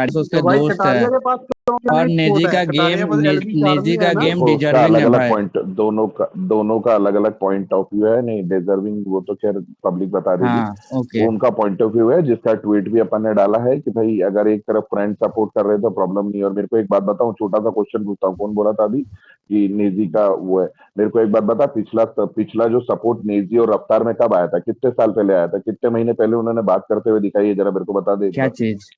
उसके तो भाई दोस्त है। कटारिया के पास क्यों और स्पोर्ट है? कटारिया बस एलबी नेजी चार्मी का है ना। गेम देखो उसका डिजर्विंग अलग है अलग भाई। पॉइंट, दोनों का अलग अलग पॉइंट ऑफ व्यू है। नहीं डिजर्विंग वो तो खैर पब्लिक बता देगी। हाँ ओके। वो उनका पॉइंट ऑफ व्यू है, जिसका ट्वीट भी अपन ने डाला है कि भाई अगर एक तरफ फ्रेंड सपोर्ट कर रहे हैं तो प्रॉब्लम नहीं है। और मेरे को एक बात बताऊं, छोटा सा क्वेश्चन पूछता हूँ, कौन बोला था अभी कि नेजी का वो है? मेरे को एक बात बता, पिछला जो सपोर्ट नेजी और रफ्तार में कब आया था? कितने साल पहले आया था? कितने महीने पहले उन्होंने बात करते हुए दिखाई है? जरा मेरे को बता दे एक क्या बार। चीज?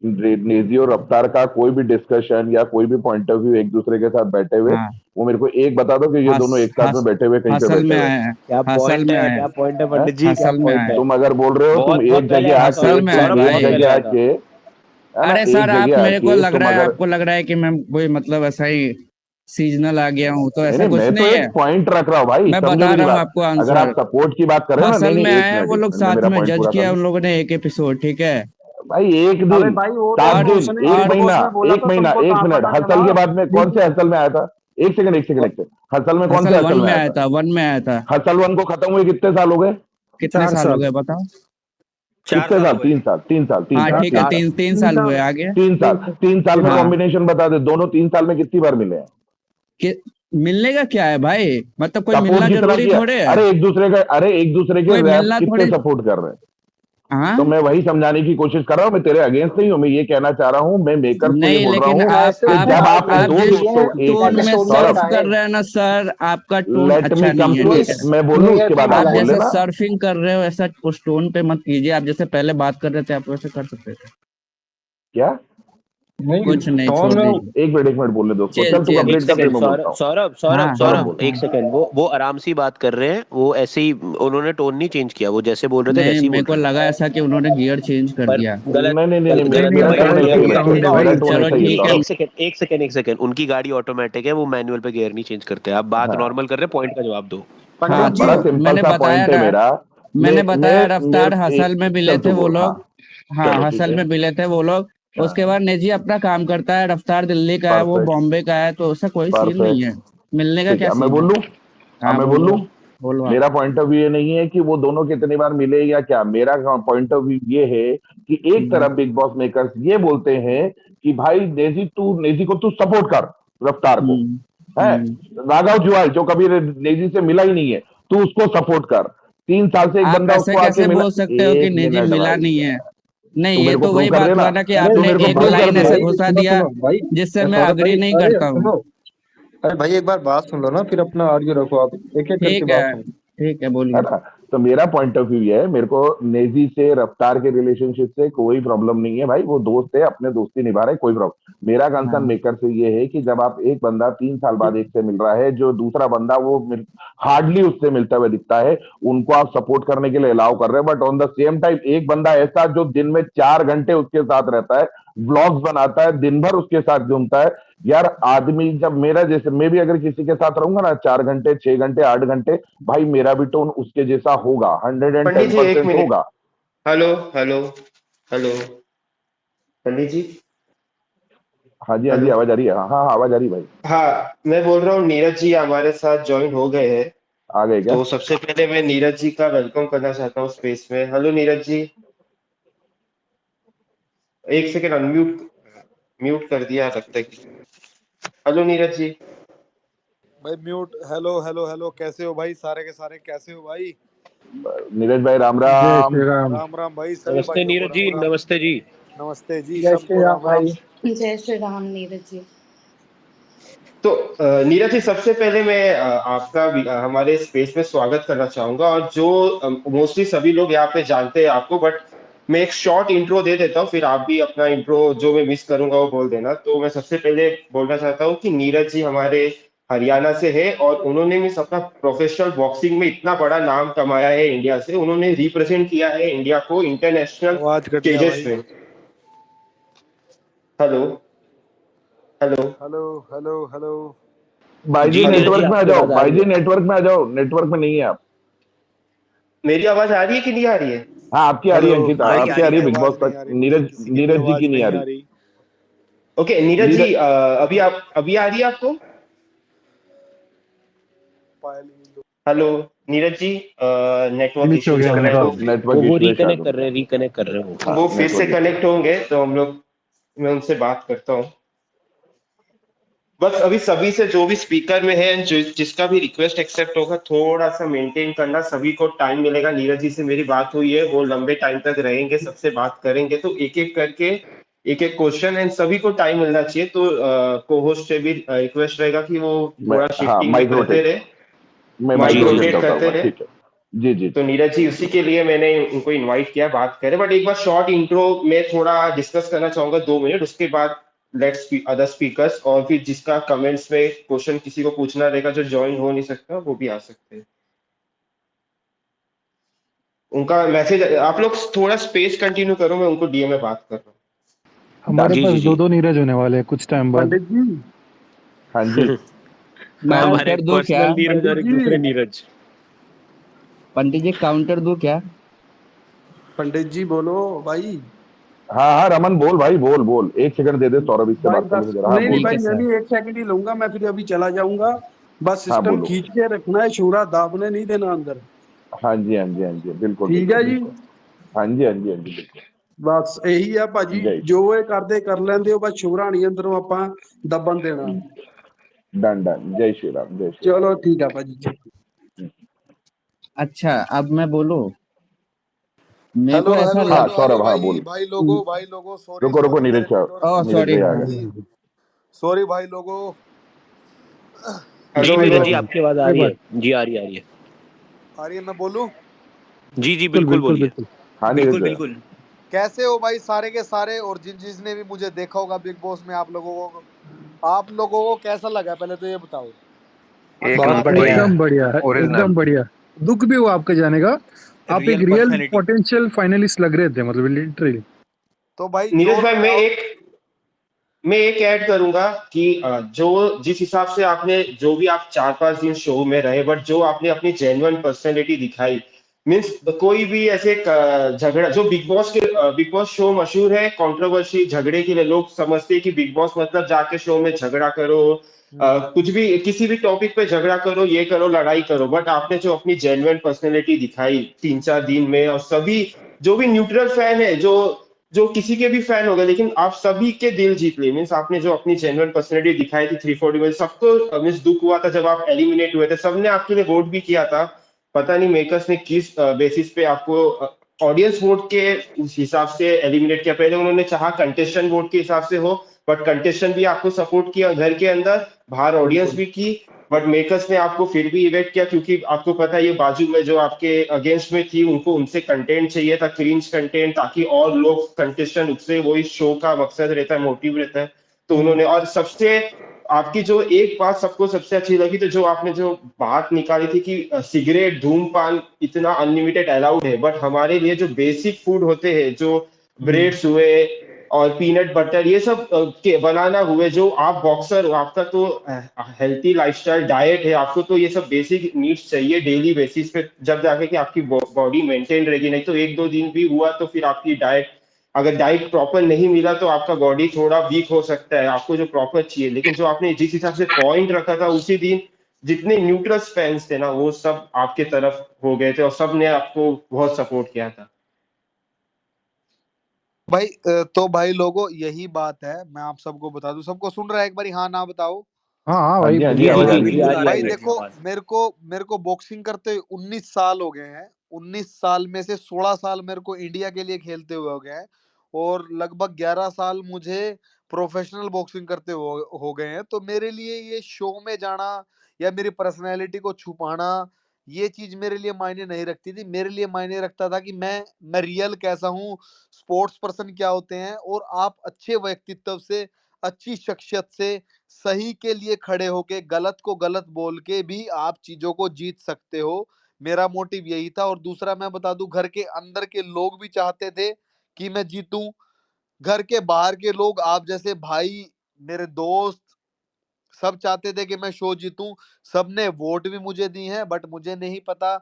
नेजी और रफ्तार का कोई भी डिस्कशन या कोई भी पॉइंट ऑफ व्यू एक दूसरे के साथ बैठे हुए, हाँ। वो मेरे को एक बता दो कि ये हस, दोनों एक साथ में हस, बैठे हुए कहीं पे हसल बैठे में हुए आए हैं। क्या हसल पॉइंट में है, आए क्या हैं। पॉइंट है हैं? पंडित जी, क्या हसल में पॉइंट आए है? हैं। तुम अगर बोल रहे हो, तुम बहुत बहुत एक पहले जगह आया था, आके, हसल में आए सौरभ तुम भाई। बहुत एक पहले जगह आया था। आके, है ना, अरे एक सर आप, जगह मेरे को आके लग तुम रहा है, अगर, आपको लग रहा है कि मैं कोई मतलब ऐसा ही सीजनल आ गया हूँ, तो नहीं ऐसा नहीं, कुछ मैं तो नहीं है। एक पॉइंट रख रहा हूँ भाई, मैं समझो बता मेरी रहा हूँ बात। आपको अगर आंसर। आप सपोर्ट की बात कर रहे हो ना, नहीं हसल नहीं, में एक आए हैं मिनट वो एक लोग, मिनट, मैं साथ मेरा में पॉइंट जज पूरा कर किया लूं। उन लोगों ने एक एपिसोड, ठीक है। भाई एक अबे दिन, भाई वो तो 7 और दिन, उसने एक और बिग बॉस महीना, में बोला एक था, महीना, तुमको एक कहाँ मिनट, पता हसल चला? के बाद में कौन से हसल में आया था? एक सेकंड एक सेकंड एक सेकंड, हसल में कौन हसल से वन हसल में में आया आया था? था, वन में आया था। हसल वन को खत्म हुए कितने साल हो गए? कितने चार साल हो साल गए बताओ? चार कितने साल साल? हो गए। 3 साल, 3 साल, तीन हाँ साल, ठीक है, तीन चार। साल, तीन तीन तीन साल हुए साल आगे। 3 साल, तीन 3 साल में हाँ। कॉम्बिनेशन बता दे, दोनों 3 साल में कितनी बार मिले हैं? कि मिलने का क्या है भाई, मतलब कोई सपोर्ट मिलना कितना जरूरी किया? थोड़े है। अरे एक दूसरे के कोई रैप मिलना कितने थोड़ी। सपोर्ट कर रहे हैं? तो हाँ। मैं वही समझाने की कोशिश कर रहा हूं, मैं तेरे अगेंस्ट नहीं हूं, मैं ये कहना चाह रहा हूं, मैं मेकर्स को ये नहीं बोल रहा लेकिन हूं वैसे कि आप जब यार आपने आप दो नेजी जिस ये एक टोन में मिनट एपिसोड में सर्फ सौरभ, बताए। कर रहे हैं ना सर, आपका टोन लेट अच्छा मी नहीं है, ठीक वही है। कंप्लीट, मैं बोलूं नहीं उसके ऐसे ही बाद आप आप बोला बोल था। जैसे लेना। सर्फिंग कर रहे हो ऐसा उस टोन पे मत कीजिए, आप जैसे पहले बात कर रहे थे आप वैसे कर सकते थे। क्या? नहीं कुछ नहीं, टोन छोड़ में दीजिए। एक मिनट बोलने दो उसको, चिल चल तू चिल। एक कंप्लीट कर, फिर सेकंड, मैं बोलता सौरभ हूँ। सौरभ हाँ सौरभ हाँ सौरभ सौरभ बोल। एक हाँ। सेकंड, वो आराम से बात कर रहे हैं, वो ऐसे ही उन्होंने टोन नहीं चेंज किया, वो जैसे बोल रहे थे नहीं, वैसे ही मेरे बोल को रहे हैं। लगा ऐसा कि उन्होंने गियर चेंज कर पर दिया। गलत, नहीं नहीं नहीं नहीं, नहीं मेरा नहीं मेरा भाई टोन बताए उनकी ऐसा ही तो है क्या भाई, होने मेरा भाई। टोन चलो ऐसा ही है ठीक है। सौरभ। एक सेकंड एक सेकंड, उनकी गाड़ी ऑटोमेटिक है, वो मैनुअल पे गियर नहीं चेंज करते। आप बात हाँ नॉर्मल कर रहे हैं, पॉइंट का जवाब दो। हाँ पंडित हाँ, जी बड़ा सिंपल मैंने सा बताया पॉइंट है ना, मेरा। मैंने बताया रफ्तार हसल में मिले चल थे तू वो बोल, हाँ। लोग। हाँ चलो ठीक हसल है। में मिले थे वो लोग। उसके हाँ। बाद नेजी अपना काम करता है, रफ्तार दिल्ली का है, वो परफेक्ट। बॉम्बे का है, तो उसका कोई सीन नहीं परफेक्ट। है। मिलने का ठीक है, क्या अब मैं सीन है? बोल लूं। अब हाँ मैं बोल बोलो। लूं। बोलो आप। मेरा पॉइंट ऑफ व्यू ये नहीं है कि वो दोनों कितनी बार मिले या क्या, मेरा पॉइंट ऑफ व्यू ये है कि एक हम्म, तरफ बिग बॉस मेकर्स ये बोलते हैं कि भाई नेजी को तू सपोर्ट कर, रफ्तार को, हम्म, है, हम्म। राघव जुआल जो कभी नेजी से मिला ही नहीं है, तू उसको सपोर्ट कर। 3 साल से एक आप बंदा ऐसे उसको आके कैसे मिला। बोल सकते हो कि एक निजी मिनट मिला भाई, नहीं है? नहीं, तू ये मेरे को तो प्रूव वही कर बात देना, हुआ ना कि अरे तू आपने मेरे को एक प्रूव कर लाइन दे। ऐसे भाई घुसा सुनो दिया सुनो भाई। जिससे मैं सौरभ अग्री भाई नहीं अरे करता हूँ। सुनो। अरे भाई एक बार बात सुन लो ना, फिर अपना आर्ग्यू रखो। आप एक एक करके ठीक बात है, सुनो। ठीक है, है बोलिए। ना? तो मेरा पॉइंट ऑफ व्यू ये है, मेरे को नेजी से रफ्तार के रिलेशनशिप से कोई प्रॉब्लम नहीं है भाई, वो दोस्त है, अपने दोस्ती निभा रहे, कोई प्रॉब्लम। मेरा कंसर्न हाँ। मेकर से ये है कि जब आप एक बंदा 3 साल बाद एक से मिल रहा है, जो दूसरा बंदा वो हार्डली उससे मिलता हुआ दिखता है, उनको आप सपोर्ट करने के लिए अलाउ कर रहे हैं, but on the same time एक बंदा ऐसा जो दिन में 4 घंटे उसके साथ रहता है, व्लॉग्स बनाता है, दिन भर उसके साथ घूमता है। यार आदमी जब मेरा जैसे, मैं भी अगर किसी के साथ रहूंगा ना 4 घंटे, 6 घंटे, 8 घंटे, भाई मेरा भी टोन उसके जैसा होगा, हंड्रेड एंड पंडित टेन जी एक परसेंट मिनट। होगा। Hello hello hello. Pandit ji. हाँ जी, हाँ जी, हेलो। आवाज आ रही है, हाँ हाँ हाँ, आवाज आ रही है भाई। हाँ, मैं बोल रहा हूँ नीरज जी हमारे साथ ज्वाइन हो गए हैं। आ गए क्या? तो सबसे पहले मैं नीरज जी का वेलकम करना चाहता हूँ स्पेस में। हेलो नीरज जी। एक सेकंड, अनम्यूट म्यूट कर दिया लगता है किसी ने। हेलो नीरज जी। भाई म्यूट। हेलो हेलो हेलो, कैसे हो भाई? सारे के सारे कैसे हो भाई? नीरज भाई राम जय राम। श्री राम। राम राम भाई, सभी नमस्ते भाइयों को नीरज जी, राम राम। नमस्ते जी। नमस्ते जी, जय श्री सबको राम राम राम। भाई। जय श्री राम नीरज जी। तो नीरज जी, सबसे पहले मैं आपका हमारे स्पेस में स्वागत करना चाहूंगा। और जो मोस्टली सभी लोग यहाँ पे जानते हैं आपको, बट मैं एक शॉर्ट इंट्रो दे देता हूँ, फिर आप भी अपना इंट्रो जो मैं मिस करूंगा वो बोल देना। तो मैं सबसे पहले बोलना चाहता हूँ कि नीरज जी हमारे हरियाणा से है, और उन्होंने मिस अपना प्रोफेशनल बॉक्सिंग में इतना बड़ा नाम कमाया है इंडिया से। उन्होंने रिप्रेजेंट किया है इंडिया को इंटरनेशनल आवाज कट गया स्टेजेस भाई। पे। Hello hello. Hello hello hello. भाई जी जी नीरज जी, नेटवर्क में आ आपकी जाओ, आवाज आ भाई रही जी है। नेटवर्क में आ जाओ, नेटवर्क में नहीं है आप। मेरी आवाज आ रही है कि नहीं आ रही है? हाँ आपकी आ रही हेलो। है अंकित, आ रही है, आ आपकी आ रही रही है। है बिग बॉस आवाज नहीं तक, आ रही मुझे, नीरज किसी की भी नीरज जी आवाज की नहीं आ नहीं आ रही। रही। ओके नीरज जी, नीरज, अभी आ रही है आपको? पायल hello Neeraj ji, network glitch हो इश्यूज गया चल रहा है उनका। वो नेटवर्क वो इशू है शायद रिकनेक्ट कर उनका। रहे हैं, रिकनेक्ट कर रहे हो। हाँ वो फिर से नेटवर्क इशू। कनेक्ट होंगे तो हम लोग, मैं उनसे बात करता हूँ। बस अभी सभी से जो भी स्पीकर में है, जिसका भी रिक्वेस्ट एक्सेप्ट होगा, थोड़ा सा मेंटेन करना, सभी को टाइम मिलेगा। नीरज जी से मेरी बात हुई है, वो लंबे टाइम तक रहेंगे, सबसे बात करेंगे, तो एक एक करके एक एक क्वेश्चन एंड सभी को टाइम मिलना चाहिए। तो को होस्ट से भी रिक्वेस्ट रहेगा कि वो मैं थोड़ा हाँ शिफ्टिंग भी माइक करते रोटेट, रहे, मैं माइक जी माइक जी रोटेट जी। रोटेट करता करते हूँ, रहे। ठीक है। जी जी। तो नीरज जी उसी के लिए मैंने उनको इनवाइट किया, बात करें। बट एक बार शॉर्ट इंट्रो में थोड़ा डिस्कस करना चाहूंगा, 2 मिनट, उसके बाद लेट्स अदर स्पीकर्स, और फिर जिसका कमेंट्स में क्वेश्चन किसी को पूछना रहेगा जो ज्वाइन हो नहीं सकता, वो भी आ सकते हैं। उनका मैसेज आप लोग थोड़ा स्पेस कंटिन्यू करो, मैं उनको डीएम में बात कर रहा हूँ। हमारे जी पास जी दो जी। दो नीरज होने वाले हैं कुछ टाइम बाद। पंडित जी। हाँ जी। मैं हमारे आंसर दूं क्या? पर्सनल नीरज पंडित और एक दूसरे जी। नीरज। पंडित जी काउंटर दूं क्या? पंडित जी बोलो भाई। हाँ हाँ रमन बोल भाई, बोल बोल, एक सेकंड दे दे, सौरभ इससे भाई बात कर बस लो जरा। हाँ नहीं नहीं ठीक बोलो। भाई, है मैं सर। भी 1 सेकंड ही लूंगा, मैं फिर अभी चला जाऊंगा। बस हाँ सिस्टम बोलो। खींच के रखना है, शूरा दाबने नहीं देना अंदर। हाँ जी हाँ जी हाँ जी, बिल्कुल ठीक है बिल्कुल जी। बिल्कुल। हाँ जी हाँ जी हाँ जी बिल्कुल। बस यही है भाजी, जय जो ये करते कर लेंदे हो, बस शूरा नहीं अंदरों ਆਪਾਂ दबन देना। डन डन, जय श्री राम, जय श्री राम। चलो ठीक है भाजी। अच्छा, अब मैं बोलूं? मेरे हेलो को ऐसा हेलो हाँ हेलो लग हेलो सौरभ, हाँ भाई, बोल। भाई लोगो, सॉरी रुको रुको सॉरी, नीरज मेरे नेटवर्क ओह इश्यूज नीरज की सॉरी। भाई आ वजह गए। से। सॉरी भाई लोगो। जी हेलो कोई हेलो। नीरज बात जी, नहीं, आपकी आवाज आ कोई रही बात। है। जी आ रही है, आ रही है। आ रही है, मैं बोलूं? जी जी बिल्कुल बिल्कुल बिल्कुल बोलिए। बिल्कुल। हाँ नीरज बिल्कुल भाई। बिल्कुल। कैसे हो भाई सारे के सारे, और जिन जिसने भी मुझे देखा होगा बिग बॉस में, आप लोगों को कैसा लगा, पहले तो ये बताओ। एक अच्छा नंबर लगा बढ़िया ना? एकदम है। बढ़िया है, ओरिजिनल। एकदम बढ़िया। दुख भी हुआ आपके जाने का। आप एक real real personality. Potential finalist लग रहे थे, मतलब लिटरली। तो भाई नीरज जोर भाई, लगाओ। मैं एक ऐड करूंगा कि जो जिस हिसाब से आपने, जो भी आप 4-5 दिन शो में रहे, बट जो आपने अपनी जेन्युइन पर्सनैलिटी दिखाई, मीन्स कोई भी ऐसे झगड़ा, जो बिग बॉस शो मशहूर है कंट्रोवर्सी, झगड़े के लिए। लोग समझते हैं कि बिग बॉस मतलब जाके शो में झगड़ा करो, कुछ भी किसी भी टॉपिक पे झगड़ा करो, ये करो, लड़ाई करो। बट आपने जो अपनी जेन्युइन पर्सनैलिटी दिखाई 3-4 दिन में, और सभी जो भी न्यूट्रल फैन है, जो जो किसी के भी फैन हो गए, लेकिन आप सभी के दिल जीत लिए। मीन्स आपने जो अपनी जेन्युइन पर्सनैलिटी दिखाई थी 340 में, सबको मीन्स दुख हुआ था जब आप एलिमिनेट हुए थे, सबने आपके लिए वोट भी किया था। पता नहीं मेकर्स ने किस बेसिस पे आपको ऑडियंस वोट के उस हिसाब से एलिमिनेट किया। पहले उन्होंने चाहा कंटेस्टेंट वोट के हिसाब से हो, बट कंटेस्टेंट भी आपको सपोर्ट किया घर के अंदर, बाहर ऑडियंस बिल्कुल। भी की। बट मेकर्स ने आपको फिर भी इवेक्ट किया, क्योंकि आपको पता है ये बाजू में जो आपके अगेंस्ट में थी, उनको उनसे कंटेंट चाहिए था, क्रींज कंटेंट, ताकि और लोग कंटेस्टेंट उससे, वही शो का मकसद रहता है, मोटिव रहता है। तो उन्होंने, और सबसे आपकी जो एक बात सबको सबसे अच्छी लगी, तो जो आपने जो बात निकाली थी कि सिगरेट, धूमपान इतना अनलिमिटेड अलाउड है, बट हमारे लिए जो बेसिक फूड होते हैं, जो ब्रेड्स हुए और पीनट बटर, ये सब के बनाना हुए, जो आप बॉक्सर हो, आपका तो हेल्थी लाइफस्टाइल डाइट है, आपको तो ये सब बेसिक नीड्स चाहिए डेली बेसिस पे, जब जाके कि आपकी बॉडी मेंटेन रहेगी। नहीं तो 1-2 दिन भी हुआ तो फिर आपकी डाइट, अगर डाइट प्रॉपर नहीं मिला तो आपका बॉडी थोड़ा वीक हो सकता है, आपको जो प्रॉपर चाहिए। लेकिन जो आपने जिस हिसाब से पॉइंट रखा था उसी दिन, जितने न्यूट्रल फैंस थे ना, वो सब आपके तरफ हो गए थे, और सब ने आपको बहुत सपोर्ट किया था। भाई तो भाई लोगों, यही बात है, मैं आप सबको बता दूं, सबको सुन रहा है एक बारी हाँ ना बताओ। हाँ हाँ हाँ भाई, जी हाँ जी, जी जी आवाज आ जी रही जी, है। आ रही है, आ भाई रही है देखो, आवाज। मेरे को बॉक्सिंग करते 19 साल हो गए हैं। 19 साल में से 16 साल मेरे को इंडिया के लिए खेलते हुए हो गए हैं, और लगभग 11 साल मुझे प्रोफेशनल बॉक्सिंग करते हो गए हैं। तो मेरे लिए ये शो में जाना या मेरी पर्सनैलिटी को छुपाना, ये चीज मेरे लिए मायने नहीं रखती थी। मेरे लिए मायने रखता था कि मैं रियल कैसा हूँ, स्पोर्ट्स पर्सन क्या होते हैं। और आप अच्छे व्यक्तित्व से, अच्छी शख्सियत से, सही के लिए खड़े होके, गलत को गलत बोल के भी आप चीजों को जीत सकते हो। मेरा मोटिव यही था। और दूसरा मैं बता दूं, घर के अंदर के लोग भी चाहते थे कि मैं जीतूं, घर के बाहर के लोग, आप जैसे भाई, मेरे दोस्त, सब चाहते थे कि मैं शो जीतूं। सबने वोट भी मुझे दी हैं, बट मुझे नहीं पता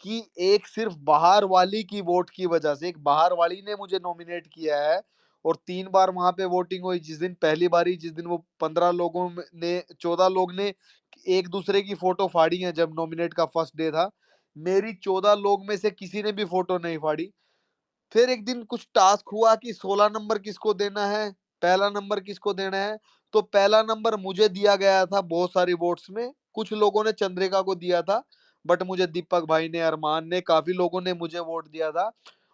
कि एक सिर्फ बाहर वाली की वोट की वजह से, एक बाहर वाली ने मुझे नॉमिनेट किया है, और 3 बार वहां पे वोटिंग हुई। जिस दिन पहली बारी, जिस दिन वो 15 लोगों ने 14 लोग ने एक दूसरे की फोटो फाड़ी है, जब नॉमिनेट का फर्स्ट डे था, मेरी 14 लोग में से किसी ने भी फोटो नहीं फाड़ी। फिर एक दिन कुछ टास्क हुआ कि 16 नंबर किसको देना है, पहला नंबर किसको देना है। तो पहला नंबर मुझे दिया गया था बहुत सारी वोट्स में। कुछ लोगों ने चंद्रिका को दिया था, बट मुझे दीपक भाई ने, अरमान ने, काफी लोगों ने मुझे वोट दिया था।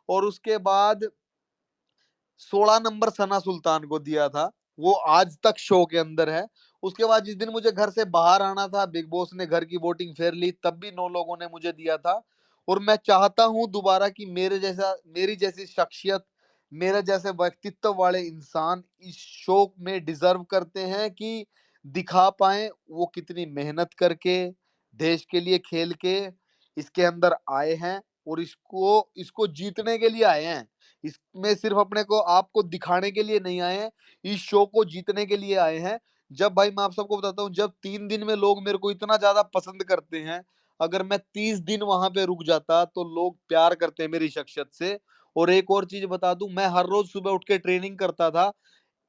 और उसके बाद 16 नंबर सना सुल्तान को दिया था, वो आज तक शो के अंदर है। उसके बाद जिस दिन मुझे घर से बाहर आना था, बिग बॉस ने घर की वोटिंग फेर ली, तब भी 9 लोगों ने मुझे दिया था। और मैं चाहता हूं दोबारा कि मेरी जैसी शख्सियत, मेरे जैसे व्यक्तित्व वाले इंसान इस शो में डिजर्व करते हैं कि दिखा पाए वो कितनी मेहनत करके, देश के लिए खेल के इसके अंदर आए हैं, और इसको इसको जीतने के लिए आए हैं। इसमें सिर्फ अपने को आपको दिखाने के लिए नहीं आए हैं, इस शो को जीतने के लिए आए हैं। जब भाई मैं आप सबको बताता हूँ, जब 3 दिन में लोग मेरे को इतना ज्यादा पसंद करते हैं, अगर मैं 30 दिन वहां पे रुक जाता तो लोग प्यार करते हैं मेरी शख्सियत से। और एक और चीज बता दूं, मैं हर रोज सुबह उठ के ट्रेनिंग करता था,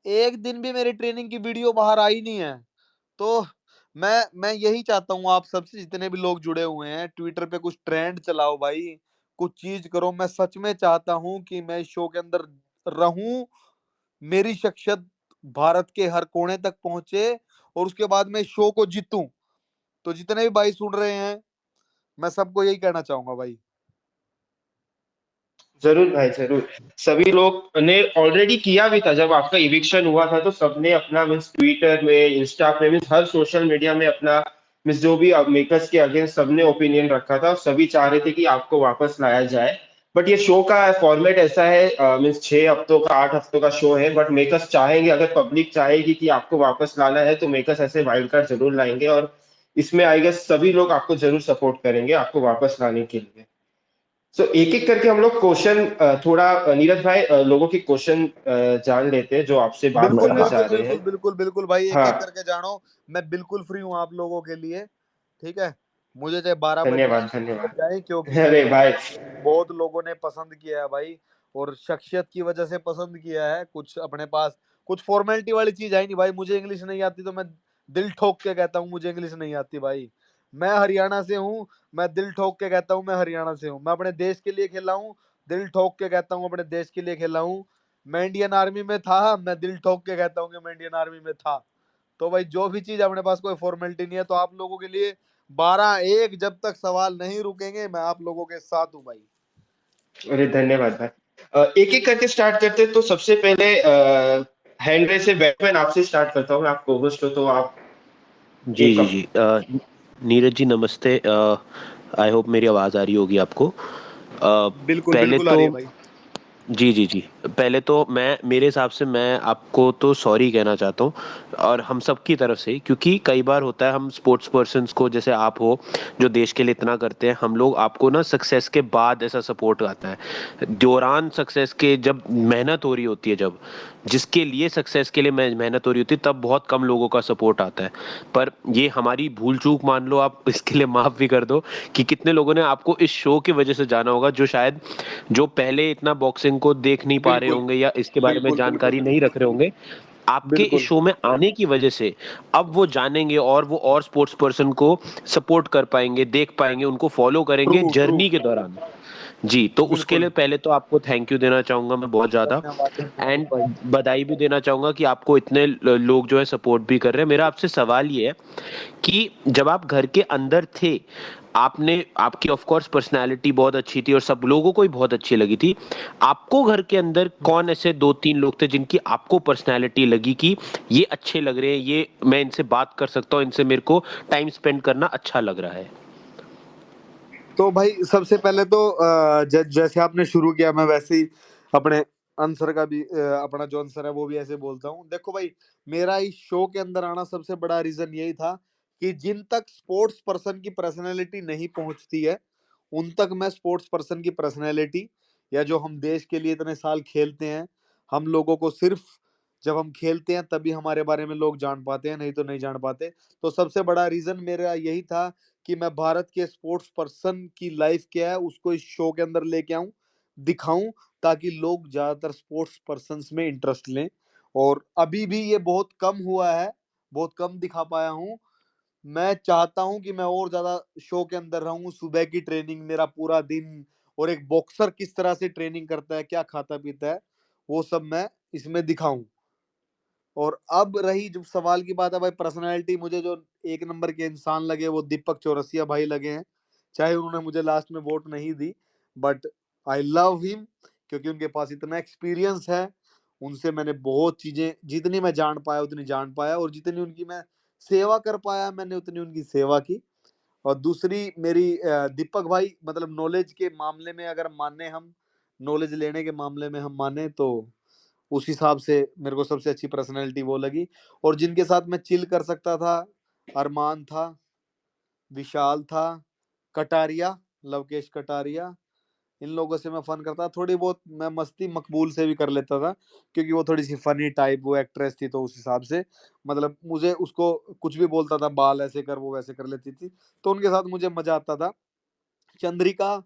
एक दिन भी मेरी ट्रेनिंग की वीडियो बाहर आई नहीं है। तो मैं यही चाहता हूँ आप सबसे, जितने भी लोग जुड़े हुए हैं, ट्विटर पे कुछ ट्रेंड चलाओ भाई, कुछ चीज करो। मैं सच में चाहता हूँ कि मैं इस शो के अंदर रहूं, मेरी शख्सियत भारत के हर कोने तक पहुंचे, और उसके बाद मैं इस शो को जीतूं। तो जितने भी भाई सुन रहे हैं, मैं सबको यही कहना चाहूंगा भाई। जरूर भाई, जरूर। सभी लोग ने ऑलरेडी किया भी था, जब आपका इविक्शन हुआ था तो सबने अपना मीन्स ट्विटर में, इंस्टा पे, मीन्स हर सोशल मीडिया में अपना मीन्स जो भी मेकर्स के अगेंस्ट सबने ओपिनियन रखा था। सभी चाह रहे थे कि आपको वापस लाया जाए। बट ये शो का फॉर्मेट ऐसा है, मीन्स 6 हफ्तों का, 8 हफ्तों का शो है। बट मेकर्स चाहेंगे, अगर पब्लिक चाहेगी कि आपको वापस लाना है, तो मेकर्स ऐसे वाइल्ड कार्ड जरूर लाएंगे। और इसमें आई गेस सभी लोग आपको जरूर सपोर्ट करेंगे आपको वापस लाने के लिए। सो एक एक करके हम लोग क्वेश्चन, थोड़ा नीरज भाई, लोगों के क्वेश्चन जान लेते हैं जो आपसे बात बिल्कुल करना हाँ, चाह बिल्कुल रहे बिल्कुल हैं। बिल्कुल बिल्कुल भाई, एक हाँ, एक करके जानो। मैं बिल्कुल फ्री हूँ आप लोगों के लिए, ठीक है। मुझे चाहे 12 बज धन्यवाद, बज धन्यवाद। जाए, क्योंकि अरे भाई, बहुत लोगों ने पसंद किया है भाई, और शख्सियत की वजह से पसंद किया है। कुछ अपने पास कुछ फॉर्मेलिटी वाली चीज है नहीं भाई। मुझे इंग्लिश नहीं आती तो मैं दिल ठोक के कहता हूँ मुझे इंग्लिश नहीं आती भाई। मैं हरियाणा से हूँ, मैं दिल ठोक के कहता हूँ मैं हरियाणा से हूँ। मैं अपने देश के लिए खेला हूँ, दिल ठोक के कहता हूँ अपने देश के लिए खेला हूँ। मैं इंडियन आर्मी में था, मैं दिल ठोक के कहता हूँ कि मैं इंडियन आर्मी में था। तो भाई जो भी चीज अपने पास कोई फॉर्मेलिटी नहीं है, तो आप लोगों के लिए 12-1 जब तक सवाल नहीं रुकेंगे, मैं आप लोगों के साथ हूँ भाई। अरे धन्यवाद भाई। एक एक करके स्टार्ट करते हैं। तो सबसे पहले हैंड रेस से बैटमैन आपसे स्टार्ट करता हूँ। आप को होस्ट हो तो आप जी एक जी जी नीरज जी नमस्ते। आई होप मेरी आवाज़ आ रही होगी आपको। बिल्कुल पहले बिल्कुल आ तो रही है भाई। जी जी जी, पहले तो मैं, मेरे हिसाब से मैं आपको तो सॉरी कहना चाहता हूँ, और हम सब की तरफ से, क्योंकि कई बार होता है हम स्पोर्ट्स पर्सन्स को, जैसे आप हो जो देश के लिए इतना करते हैं, हम लोग आपको ना सक्सेस के बाद ऐसा सपोर्ट आता है। दौरान सक्सेस के जब मेहनत हो रही होती है, जब जिसके लिए सक्सेस के लिए मेहनत हो रही होती है, तब बहुत कम लोगों का सपोर्ट आता है। पर ये हमारी भूल चूक मान लो आप, इसके लिए माफ़ भी कर दो कि कितने लोगों ने आपको इस शो की वजह से जाना होगा, जो शायद जो पहले इतना बॉक्सिंग को देख नहीं पा रहे बिल्कुल होंगे या इसके बारे में बिल्कुल बिल्कुल जानकारी नहीं रख रहे होंगे, आपके इस बिल्कुल। शो में आने की वजह से अब वो जानेंगे, और वो और स्पोर्ट्स पर्सन को सपोर्ट कर पाएंगे, देख पाएंगे, उनको फॉलो ट्रू करेंगे ट्रू। जर्नी के दौरान। जी, तो उसके बिल्कुल। लिए पहले तो आपको थैंक यू देना चाहूंगा मैं बहुत ज्यादा, धन्यवाद धन्यवाद एंड भाई। बधाई भी देना चाहूंगा कि आपको इतने लोग जो है सपोर्ट भी कर रहे हैं। मेरा आपसे सवाल ये है कि जब आप घर के अंदर थे, आपने, आपकी ऑफ कोर्स पर्सनालिटी बहुत अच्छी थी और सब लोगों को ही बहुत अच्छी लगी थी, आपको घर के अंदर कौन ऐसे 2-3 लोग थे जिनकी आपको पर्सनालिटी लगी कि ये अच्छे लग रहे हैं, ये मैं इनसे बात कर सकता हूँ, इनसे मेरे को टाइम स्पेंड करना अच्छा लग रहा है? तो भाई सबसे पहले तो जैसे आपने शुरू किया, मैं वैसे ही अपने आंसर का भी अपना जो आंसर है वो भी ऐसे बोलता हूँ। देखो भाई, मेरा इस शो के अंदर आना सबसे बड़ा रीजन यही था कि जिन तक स्पोर्ट्स पर्सन की पर्सनैलिटी नहीं पहुंचती है, उन तक मैं स्पोर्ट्स पर्सन की पर्सनैलिटी, या जो हम देश के लिए इतने साल खेलते हैं, हम लोगों को सिर्फ जब हम खेलते हैं तभी हमारे बारे में लोग जान पाते हैं, नहीं तो नहीं जान पाते। तो सबसे बड़ा रीजन मेरा यही था कि मैं भारत के स्पोर्ट्स पर्सन की लाइफ क्या है उसको इस शो के अंदर लेके आऊं। दिखाऊं, ताकि लोग ज्यादातर स्पोर्ट्स पर्सन्स में इंटरेस्ट लें। और अभी भी ये बहुत कम हुआ है, बहुत कम दिखा पाया हूँ। मैं चाहता हूं कि मैं और ज्यादा शो के अंदर रहूं, सुबह की ट्रेनिंग, मेरा पूरा दिन, और एक बॉक्सर किस तरह से ट्रेनिंग करता है, क्या खाता पीता है, वो सब मैं इसमें दिखाऊं। और अब रही जब सवाल की बात है भाई, पर्सनालिटी मुझे जो एक नंबर के इंसान लगे वो दीपक चौरसिया भाई लगे हैं। चाहे उन्होंने मुझे लास्ट में वोट नहीं दी, बट आई लव हिम, क्योंकि उनके पास इतना एक्सपीरियंस है। उनसे मैंने बहुत चीजें, जितनी मैं जान पाया उतनी जान पाया, और जितनी उनकी मैं सेवा कर पाया मैंने उतनी उनकी सेवा की। और दूसरी मेरी दीपक भाई, मतलब नॉलेज के मामले में अगर माने हम, नॉलेज लेने के मामले में हम माने, तो उस हिसाब से मेरे को सबसे अच्छी पर्सनैलिटी वो लगी। और जिनके साथ मैं चिल कर सकता था, अरमान था, विशाल था, कटारिया, लवकेश कटारिया, इन लोगों से मैं फन करता। थोड़ी बहुत मैं मस्ती मकबूल से भी कर लेता था, क्योंकि वो थोड़ी सी फनी टाइप वो एक्ट्रेस थी, तो उस हिसाब से मतलब मुझे उसको कुछ भी बोलता था, बाल ऐसे कर, वो वैसे कर लेती थी, तो उनके साथ मुझे मजा आता था। चंद्रिका,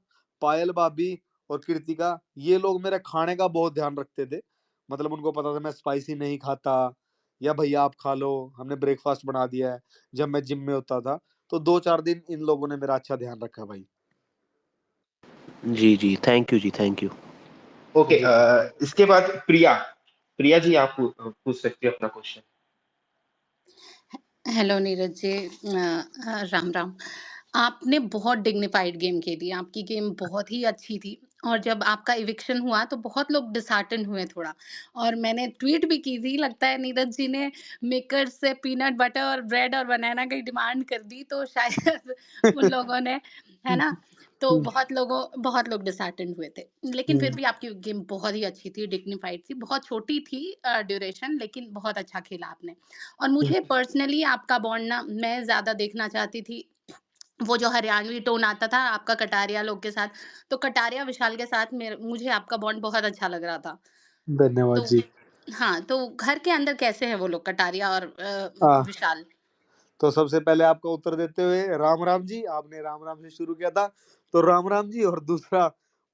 पायल भाभी और कृतिका, ये लोग मेरे खाने का बहुत ध्यान रखते थे। मतलब उनको पता था मैं स्पाइसी नहीं खाता, या भैया आप खा लो, हमने ब्रेकफास्ट बना दिया है, जब मैं जिम में होता था। तो 2-4 दिन इन लोगों ने मेरा अच्छा ध्यान रखा भाई। जी जी, थैंक यू जी, थैंक यू। ओके, जी इसके बाद प्रिया। प्रिया जी, आप पूछ सकते हैं अपना क्वेश्चन। हेलो नीरज जी, राम राम। आपने बहुत डिग्निफाइड गेम खेली, आपकी गेम बहुत ही अच्छी थी। और जब आपका इविक्शन हुआ तो बहुत लोग डिसहार्टन हुए थोड़ा, और मैंने ट्वीट भी की थी, लगता है नीरज जी ने मेकर्स से पीनट बटर और ब्रेड और बनाना की डिमांड कर दी, तो शायद उन लोगों ने, है ना, तो बहुत लोग डिसहार्टेंड हुए थे। लेकिन फिर भी आपकी गेम बहुत ही अच्छी थी, डिग्निफाइड थी, बहुत छोटी थी ड्यूरेशन, लेकिन बहुत अच्छा खेला आपने। और मुझे पर्सनली आपका बॉन्ड ना मैं ज़्यादा देखना चाहती थी, वो जो हरियाणवी टोन आता था आपका कटारिया लोग के साथ, तो कटारिया विशाल के साथ मुझे आपका बॉन्ड बहुत अच्छा लग रहा था। धन्यवाद तो जी। हाँ, तो घर के अंदर कैसे हैं वो लोग, कटारिया और हाँ, विशाल? तो सबसे पहले आपका उत्तर देते हुए, राम राम जी, आपने राम राम से शुरू किया था, तो राम राम जी। और दूसरा,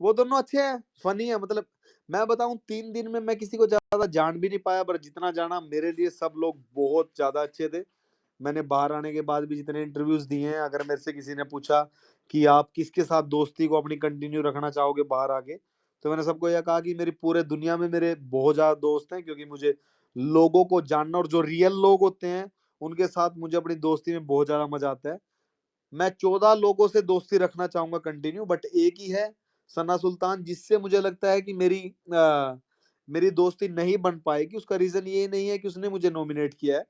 वो दोनों अच्छे हैं, फनी है। मतलब मैं बताऊं, 3 दिन में मैं किसी को ज्यादा जान भी नहीं पाया, पर जितना जाना मेरे लिए सब लोग बहुत ज्यादा अच्छे थे। मैंने बाहर आने के बाद भी जितने इंटरव्यूज दिए हैं, अगर मेरे से किसी ने पूछा कि आप किसके साथ दोस्ती को अपनी कंटिन्यू रखना चाहोगे बाहर आके, तो मैंने सबको यह कहा कि मेरी पूरे दुनिया में मेरे बहुत ज्यादा दोस्त हैं, क्योंकि मुझे लोगों को जानना, और जो रियल लोग होते हैं उनके साथ मुझे अपनी दोस्ती में बहुत ज्यादा मजा आता है। मैं 14 लोगों से दोस्ती रखना चाहूंगा कंटिन्यू, बट एक ही है, सना सुल्तान, जिससे मुझे लगता है कि मेरी दोस्ती नहीं बन पाएगी। उसका रीजन ये नहीं है कि उसने मुझे नॉमिनेट किया है,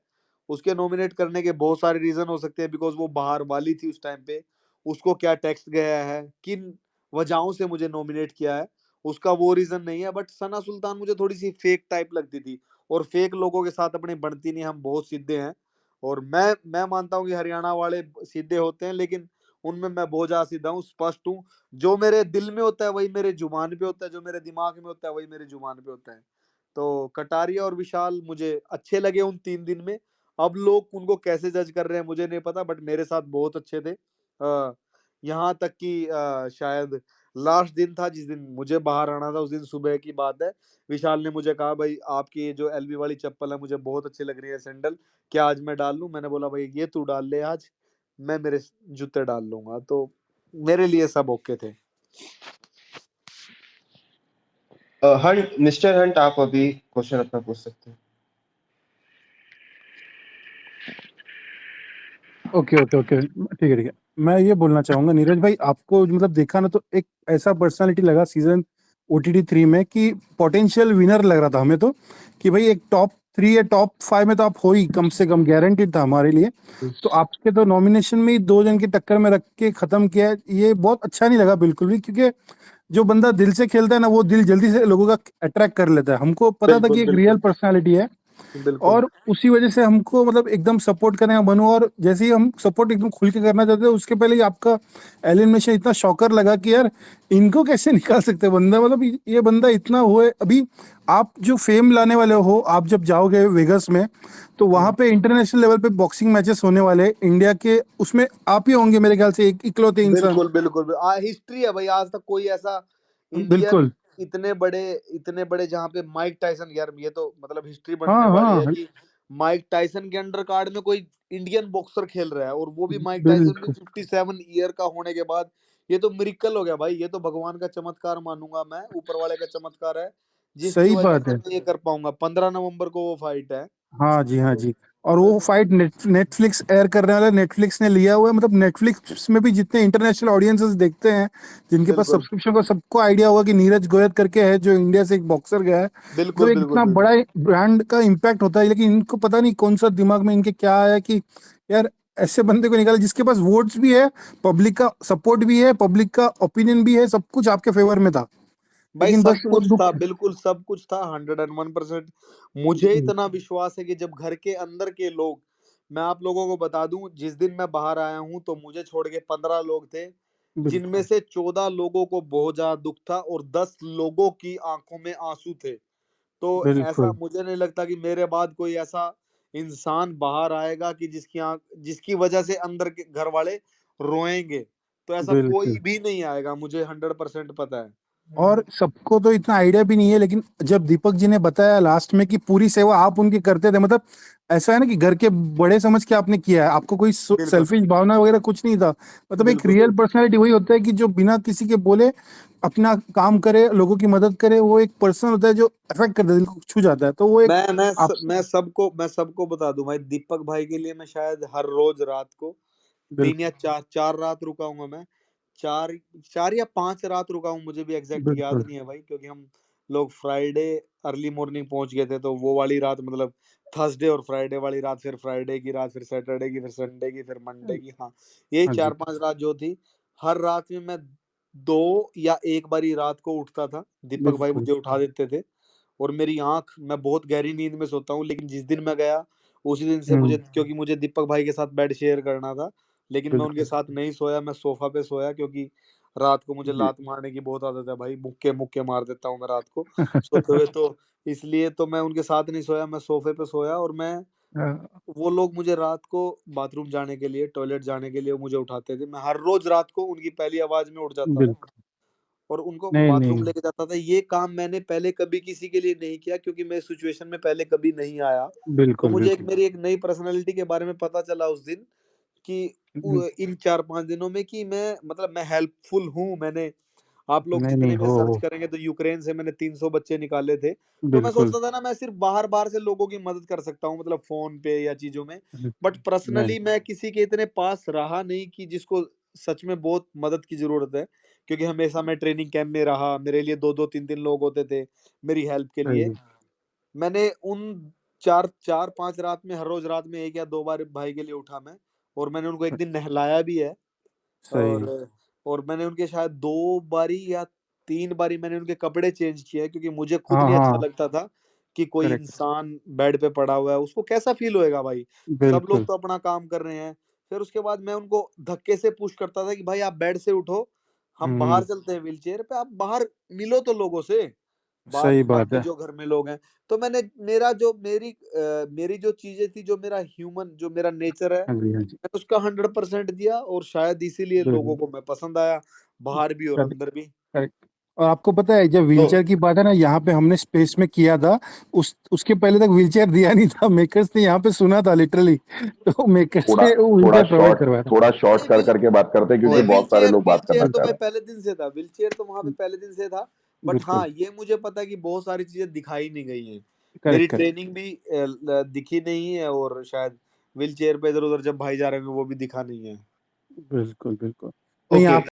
उसके नॉमिनेट करने के बहुत सारे रीजन हो सकते हैं, बिकॉज वो बाहर वाली थी उस टाइम पे, उसको क्या टेक्स्ट गया है, किन वजहों से मुझे नॉमिनेट किया है, उसका वो रीजन नहीं है। बट सना सुल्तान मुझे थोड़ी सी फेक टाइप लगती थी, और फेक लोगों के साथ अपनी बनती नहीं, हम बहुत सीधे हैं। और मैं मानता हूँ कि हरियाणा वाले सीधे होते हैं, लेकिन उनमें मैं बहुत ज्यादा सीधा हूँ, स्पष्ट हूँ। जो मेरे दिल में होता है वही मेरे जुबान पे होता है, जो मेरे दिमाग में होता है वही मेरे जुबान पे होता है। तो कटारिया और विशाल मुझे अच्छे लगे उन 3 दिन में। अब लोग उनको कैसे जज कर रहे हैं मुझे नहीं पता, बट मेरे साथ बहुत अच्छे थे। यहाँ तक कि शायद लास्ट दिन था जिस दिन मुझे बाहर आना था, उस दिन सुबह की बात है, विशाल ने मुझे कहा, भाई आपकी ये जो एलवी वाली चप्पल है मुझे बहुत अच्छी लग रही है, सैंडल, क्या आज मैं डाल लूं? मैंने बोला, भाई ये तू डाल ले आज, मैं मेरे जूते डाल लूंगा। तो मेरे लिए सब ओके थे। हंट, मिस्टर हंट, आप अभी क्वेश्चन अपना पूछ सकते हैं। ओके ओके ओके, ठीक है ठीक है। मैं ये बोलना चाहूंगा नीरज भाई, आपको मतलब देखा ना तो एक ऐसा पर्सनालिटी लगा सीजन OTT 3 में कि पोटेंशियल विनर लग रहा था हमें तो, कि भाई एक टॉप 3 या टॉप 5 में तो आप हो ही, कम से कम गारंटीड था हमारे लिए। तो आपके तो नॉमिनेशन में ही 2 जन की टक्कर में रख के खत्म किया है, ये बहुत अच्छा नहीं लगा बिल्कुल भी, क्योंकि जो बंदा दिल से खेलता है ना वो दिल जल्दी से लोगों का अट्रैक्ट कर लेता है। हमको पता था बिल्कुल कि एक रियल बिल्कुल पर्सनालिटी है, बिल्कुल। और उसी वजह से हमको मतलब एकदम सपोर्ट करने का मन हुआ। और जैसे ही हम सपोर्ट एकदम खुल के करना चाहते थे, उसके पहले ही आपका एलिमिनेशन इतना शॉकर लगा कि यार इनको कैसे निकाल सकते हैं बंदा, मतलब ये बंदा इतना हुए। अभी आप जो फेम लाने वाले हो, आप जब जाओगे वेगस में, तो वहां पे इंटरनेशनल लेवल पे बॉक्सिंग मैचेस होने वाले हैं इंडिया के, उसमें आप ही होंगे मेरे ख्याल से एक इकलौते इंसान। बिल्कुल बिल्कुल हिस्ट्री है भाई, आज तक कोई ऐसा इंडियन बिल्कुल। इतने बड़े जहाँ पे माइक टाइसन, यार ये तो मतलब हिस्ट्री हाँ, बनने वाली है हाँ, कि माइक टाइसन के अंडर कार्ड में कोई इंडियन बॉक्सर खेल रहा है, और वो भी माइक टाइसन भी बिल्कुल, 57 ईयर का होने के बाद। ये तो मिरेकल हो गया भाई, ये तो भगवान का चमत्कार मानूंगा मैं, ऊपर वाले का चमत्कार है जिसकी सही वजह बात से है। मैं ये कर पाऊंगा। 15 नवंबर को वो फाइट है। हाँ जी, हाँ तो जी। और वो फाइट नेटफ्लिक्स एयर करने वाला, नेटफ्लिक्स ने लिया हुआ है। मतलब नेटफ्लिक्स में भी जितने इंटरनेशनल ऑडियंसेस देखते हैं, जिनके पास बिल्कुल सब्सक्रिप्शन, को सबको आइडिया होगा कि नीरज गोयत करके है जो इंडिया से एक बॉक्सर गया है। मतलब बिल्कुल एक बिल्कुल इतना बिल्कुल। बड़ा ब्रांड का इम्पैक्ट होता है, लेकिन इनको पता नहीं कौन सा दिमाग में इनके क्या आया कि यार ऐसे बंदे को निकाला जिसके पास वोट्स भी है, पब्लिक का सपोर्ट भी है, पब्लिक का ओपिनियन भी है, सब कुछ आपके फेवर में था, भाई लेकिन सब बस वो कुछ दुख। था, बिल्कुल सब कुछ था, 101%। मुझे इतना विश्वास है कि जब घर के अंदर के लोग, मैं आप लोगों को बता दूं, जिस दिन मैं बाहर आया हूं तो मुझे छोड़ के 15 लोग थे, जिनमें बिल्कुल, से 14 लोगों को बहुत ज्यादा दुख था और 10 लोगों की आंखों में आंसू थे। तो ऐसा बिल्कुल, मुझे नहीं लगता कि मेरे बाद कोई ऐसा इंसान बाहर आएगा कि जिसकी वजह से अंदर के घर वाले रोएंगे। तो ऐसा कोई बिल्कुल। भी नहीं आएगा, मुझे 100% पता है। और सबको तो इतना आइडिया भी नहीं है, लेकिन जब दीपक जी ने बताया लास्ट में कि पूरी सेवा आप उनकी करते थे, मतलब ऐसा है ना कि घर के बड़े समझ के आपने किया है, आपको कोई बिल्कुल सेल्फिश भावना वगैरह कुछ नहीं था। मतलब एक बिल्कुल। रियल पर्सनालिटी वही होता है कि जो बिना किसी के बोले अपना काम करे, लोगों की मदद करे। वो एक पर्सन होता है जो अफेक्ट करता है, दिल को छू जाता है। तो वो एक आप। मैं सबको बता दूं भाई, दीपक भाई के लिए मैं शायद हर रोज रात को तीन बिल्कुल, या चार चार रात रुका हूंगा मैं। चार चार या 5 रात रुका हूँ, मुझे भी एग्जैक्ट याद बिल्कुल, नहीं है भाई, क्योंकि हम लोग फ्राइडे अर्ली मॉर्निंग पहुंच गए थे, तो वो वाली रात मतलब थर्सडे और फ्राइडे वाली रात, फिर फ्राइडे की रात, फिर सैटरडे की, फिर संडे की, फिर मंडे की। हाँ, यही हाँ जी, 4-5 रात जो थी, हर रात में मैं 2 या 1 बारी रात को उठता था, दीपक भाई बिल्कुल, मुझे उठा देते थे। और मेरी आंख, मैं बहुत गहरी नींद में सोता हूँ, लेकिन जिस दिन मैं गया उसी दिन से मुझे, हम्म, क्योंकि मुझे दीपक भाई के साथ बेड शेयर करना था, लेकिन मैं उनके बिल्कुल, साथ नहीं सोया, मैं सोफा पे सोया, क्योंकि रात को मुझे जी, लात मारने की बहुत आदत है भाई, मुक्के मुक्के मार देता हूँ मैं रात को सोते हुए। तो इसलिए तो मैं उनके साथ नहीं सोया, मैं सोफे पे सोया। और मैं, हाँ, वो लोग मुझे रात को बाथरूम जाने के लिए, टॉयलेट जाने के लिए मुझे उठाते थे, मैं हर रोज रात को उनकी पहली आवाज में उठ जाता था बिल्कुल, और उनको नहीं बाथरूम नहीं, लेके जाता था। ये काम मैंने पहले कभी किसी के लिए नहीं किया, क्योंकि मैं इस सिचुएशन में पहले कभी नहीं आया। तो बिल्कुल, मुझे बिल्कुल, मेरी एक नई पर्सनैलिटी के बारे में पता चला उस दिन, कि इन 4-5 दिनों में कि मैं मतलब मैं हेल्पफुल हूँ। मैंने, आप लोग नहीं नहीं, जितने भी सर्च हो, करेंगे तो यूक्रेन से मैंने 300 बच्चे निकाले थे। तो मैं बिल्कुल, सोचता था ना, मैं सिर्फ बाहर बाहर से लोगों की मदद कर सकता हूँ, मतलब फोन पे या चीजों में, बट नहीं, पर्सनली मैं किसी के इतने पास रहा नहीं कि जिसको सच में बहुत मदद की जरूरत है। क्योंकि हमेशा मैं ट्रेनिंग कैंप में रहा, मेरे लिए 2-2 3-3 लोग होते थे मेरी हेल्प के लिए। सही, मैंने उन 4-4-5 रात में हर रोज रात में 1 या 2 बार भाई के लिए उठा मैं, और मैंने उनको एक दिन नहलाया भी है। सही, और और मैंने उनके शायद 2 बारी या 3 बारी मैंने उनके कपड़े चेंज किए हैं, क्योंकि मुझे खुद हाँ, नहीं अच्छा हाँ, लगता था कि कोई करेक्ट, इंसान बेड पे पड़ा हुआ है, उसको कैसा फील होएगा भाई। सब लोग बिल्कुल, तो अपना काम कर रहे हैं। फिर उसके बाद मैं उनको धक्के से पुश करता था कि भाई आप बेड से उठो, हम बाहर हम्म, चलते हैं व्हीलचेयर पे, आप बाहर मिलो तो लोगों से, सही बात बाकी है, जो घर में लोग हैं। तो मैंने, मेरी जो चीजें थी, जो मेरा ह्यूमन, जो मेरा नेचर है, हाँ जी, हाँ जी, मैंने उसका 100% दिया, और शायद इसीलिए लोगों बिल्कुल, को मैं पसंद आया, बाहर भी और करेक्ट, अंदर भी। करेक्ट। और आपको पता है जब तो व्हीलचेयर की बात है ना, यहाँ पे हमने स्पेस में किया था, उसके पहले तक व्हीलचेयर दिया नहीं था, मेकर्स ने यहाँ पे सुना था लिटरली, तो मेकर्स थोड़ा ने वो थोड़ा व्हीलचेयर प्रोवाइड शॉर्ट करवाया था। थोड़ा शॉर्ट नहीं कर व्हील करके बात करते हैं क्योंकि नहीं बहुत सारे व्हीलचेयर लोग बात करना व्हीलचेयर तो चाह भाई रहे पहले दिन से था, व्हीलचेयर तो वहां पे पहले दिन से था। हैं, बट बिल्कुल, हाँ, ये मुझे पता है कि बहुत सारी चीजें दिखाई नहीं गई हैं। मेरी करेक्ट, करेक्ट, ट्रेनिंग भी दिखी नहीं है, और शायद व्हीलचेयर पे इधर उधर जब भाई जा रहे हैं वो भी दिखा नहीं है। बिल्कुल, बिल्कुल। नहीं ओके। आप